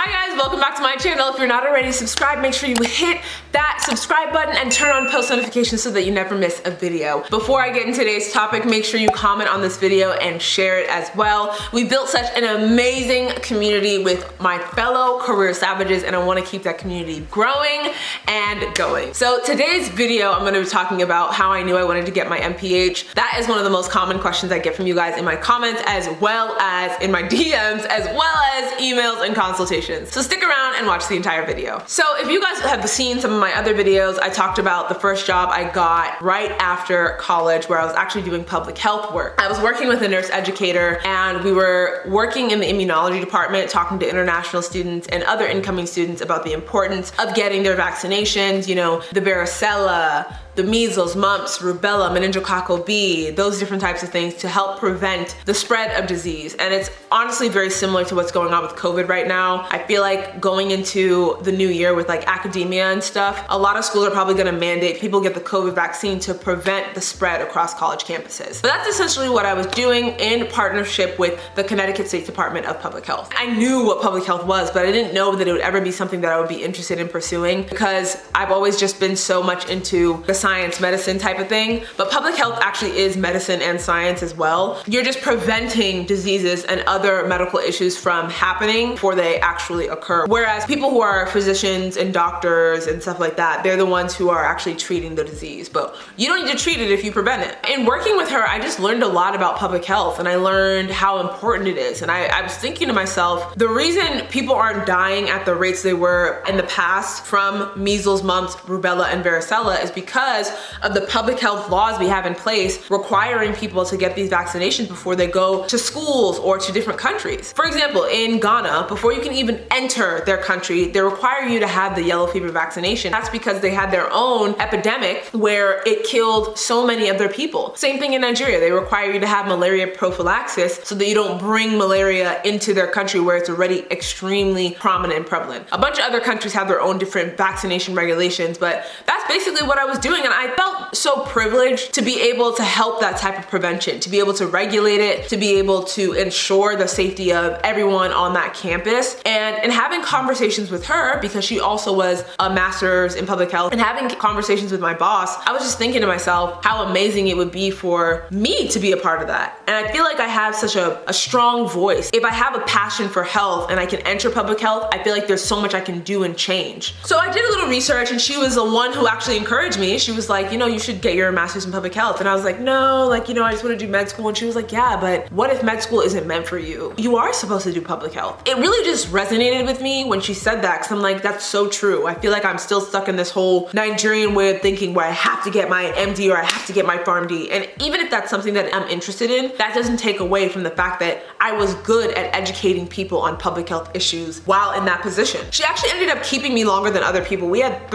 Hi guys, welcome back to my channel. If you're not already subscribed, make sure you hit that subscribe button and turn on post notifications so that you never miss a video. Before I get into today's topic, make sure you comment on this video and share it as well. We built such an amazing community with my fellow career savages, and I want to keep that community growing and going. So today's video, I'm going to be talking about how I knew I wanted to get my MPH. That is one of the most common questions I get from you guys in my comments, as well as in my DMs, as well as emails and consultations. So stick around and watch the entire video. So if you guys have seen some of my other videos, I talked about the first job I got right after college, where I was actually doing public health work. I was working with a nurse educator, and we were working in the immunology department, talking to international students and other incoming students about the importance of getting their vaccinations, you know, the varicella, the measles, mumps, rubella, meningococcal B, those different types of things to help prevent the spread of disease. And it's honestly very similar to what's going on with COVID right now. I feel like going into the new year with like academia and stuff, a lot of schools are probably gonna mandate people get the COVID vaccine to prevent the spread across college campuses. But that's essentially what I was doing in partnership with the Connecticut State Department of Public Health. I knew what public health was, but I didn't know that it would ever be something that I would be interested in pursuing, because I've always just been so much into the science, medicine type of thing. But public health actually is medicine and science as well. You're just preventing diseases and other medical issues from happening before they actually occur. Whereas people who are physicians and doctors and stuff like that, they're the ones who are actually treating the disease. But you don't need to treat it if you prevent it. In working with her, I just learned a lot about public health, and I learned how important it is. And I was thinking to myself, the reason people aren't dying at the rates they were in the past from measles, mumps, rubella, and varicella is because of the public health laws we have in place requiring people to get these vaccinations before they go to schools or to different countries. For example, in Ghana, before you can even enter their country, they require you to have the yellow fever vaccination. That's because they had their own epidemic where it killed so many of their people. Same thing in Nigeria. They require you to have malaria prophylaxis so that you don't bring malaria into their country where it's already extremely prominent and prevalent. A bunch of other countries have their own different vaccination regulations, but that's basically what I was doing, and I felt so privileged to be able to help that type of prevention, to be able to regulate it, to be able to ensure the safety of everyone on that campus. And in having conversations with her, because she also was a master's in public health, and having conversations with my boss, I was just thinking to myself how amazing it would be for me to be a part of that. And I feel like I have such a strong voice. If I have a passion for health and I can enter public health, I feel like there's so much I can do and change. So I did a little research, and she was the one who actually encouraged me. She was like, you know, you should get your master's in public health. And I was like, no, like, you know, I just want to do med school. And she was like, yeah, but what if med school isn't meant for you? You are supposed to do public health. It really just resonated with me when she said that, because I'm like, that's so true. I feel like I'm still stuck in this whole Nigerian way of thinking where I have to get my MD or I have to get my PharmD. And even if that's something that I'm interested in, that doesn't take away from the fact that I was good at educating people on public health issues while in that position. She actually ended up keeping me longer than other people. We had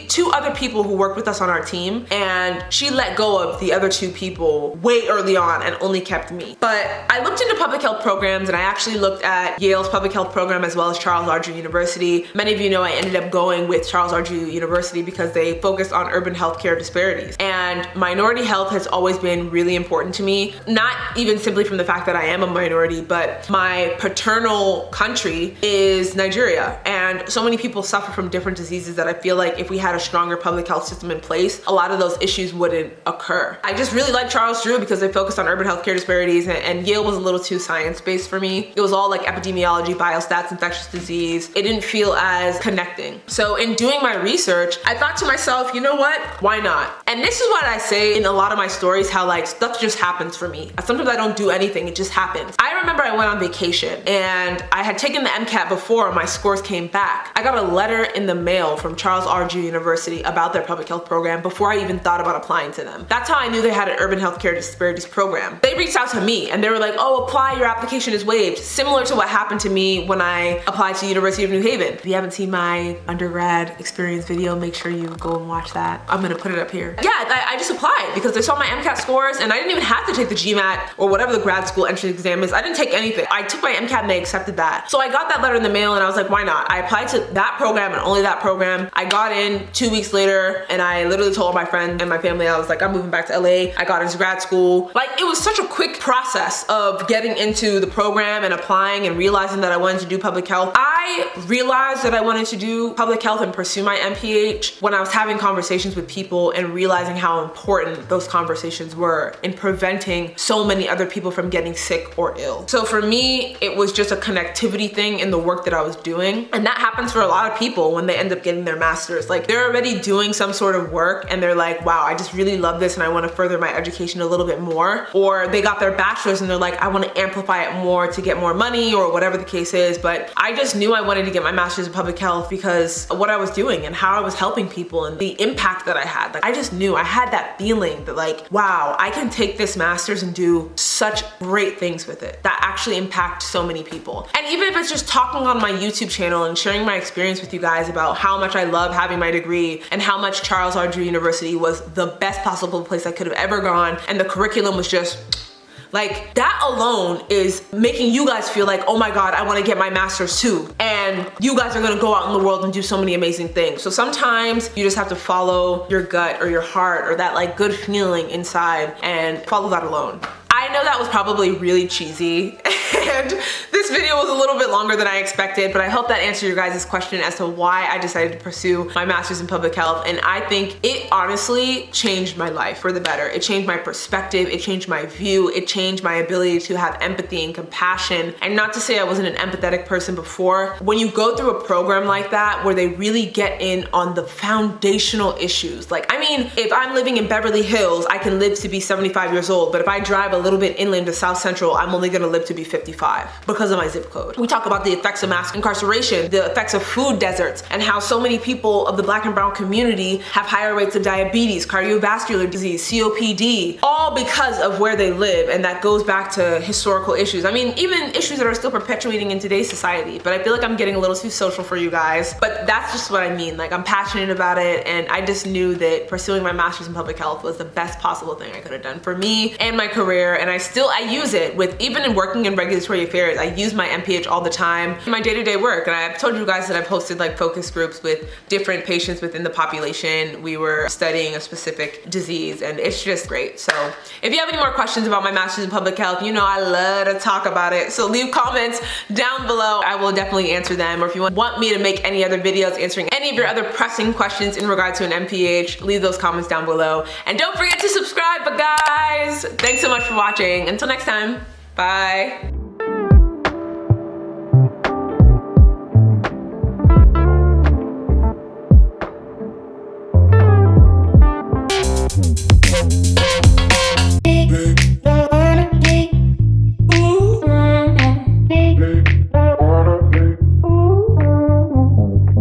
two other people who worked with us on our team, and she let go of the other two people way early on and only kept me. But I looked into public health programs, and I actually looked at Yale's public health program as well as Charles R. Drew University. Many of you know I ended up going with Charles R. Drew University because they focus on urban healthcare disparities. And minority health has always been really important to me, not even simply from the fact that I am a minority, but my paternal country is Nigeria. And so many people suffer from different diseases that I feel like if we had a stronger public health system in place, a lot of those issues wouldn't occur. I just really like Charles Drew because they focused on urban healthcare disparities, and Yale was a little too science-based for me. It was all like epidemiology, biostats, infectious disease. It didn't feel as connecting. So in doing my research, I thought to myself, you know what? Why not? And this is what I say in a lot of my stories, how like stuff just happens for me. Sometimes I don't do anything, it just happens. I remember I went on vacation, and I had taken the MCAT before my scores came back. I got a letter in the mail from Charles R. Drew University about their public health program before I even thought about applying to them. That's how I knew they had an urban healthcare disparities program. They reached out to me, and they were like, oh, apply, your application is waived. Similar to what happened to me when I applied to the University of New Haven. If you haven't seen my undergrad experience video, make sure you go and watch that. I'm gonna put it up here. Yeah, I just applied because they saw my MCAT scores, and I didn't even have to take the GMAT or whatever the grad school entrance exam is. I didn't take anything. I took my MCAT and they accepted that. So I got that letter in the mail, and I was like, why not? I applied to that program and only that program. I got in 2 weeks later and I literally told my friend and my family, I was like, I'm moving back to LA. I got into grad school. Like, it was such a quick process of getting into the program and applying and realizing that I wanted to do public health. I realized that I wanted to do public health and pursue my MPH when I was having conversations with people and realizing how important those conversations were in preventing so many other people from getting sick or ill. So for me, it was just a connectivity thing in the work that I was doing. And that happens for a lot of people when they end up getting their master's. Like, they're already doing some sort of work and they're like, wow, I just really love this and I want to further my education a little bit more. Or they got their bachelor's and they're like, I want to amplify it more to get more money or whatever the case is. But I just knew I wanted to get my master's in public health because of what I was doing and how I was helping people and the impact that I had. Like, I just knew, I had that feeling that like, wow, I can take this master's and do such great things with it that actually impact so many people. And even if it's just talking on my YouTube channel and sharing my experience with you guys about how much I love having my degree and how much Charles R. Drew University was the best possible place I could have ever gone, and the curriculum was just like, that alone is making you guys feel like, oh my God, I wanna get my master's too. And you guys are gonna go out in the world and do so many amazing things. So sometimes you just have to follow your gut or your heart or that like good feeling inside and follow that alone. I know that was probably really cheesy and this video was a little bit longer than I expected, but I hope that answered your guys' question as to why I decided to pursue my master's in public health. And I think it honestly changed my life for the better. It changed my perspective, it changed my view, it changed my ability to have empathy and compassion. And not to say I wasn't an empathetic person before, when you go through a program like that where they really get in on the foundational issues. Like, I mean, if I'm living in Beverly Hills, I can live to be 75 years old, but if I drive a little bit inland to South Central, I'm only gonna live to be 55 because of my zip code. We talk about the effects of mass incarceration, the effects of food deserts, and how so many people of the Black and brown community have higher rates of diabetes, cardiovascular disease, COPD, all because of where they live. And that goes back to historical issues. I mean, even issues that are still perpetuating in today's society, but I feel like I'm getting a little too social for you guys, but that's just what I mean. Like, I'm passionate about it, and I just knew that pursuing my master's in public health was the best possible thing I could have done for me and my career. And I use it with, even in working in regulatory affairs, I use my MPH all the time in my day-to-day work. And I've told you guys that I've hosted like focus groups with different patients within the population. We were studying a specific disease and it's just great. So if you have any more questions about my master's in public health, you know I love to talk about it. So leave comments down below. I will definitely answer them. Or if you want me to make any other videos answering any of your other pressing questions in regard to an MPH, leave those comments down below. And don't forget to subscribe. But guys, thanks so much for watching. Until next time, bye.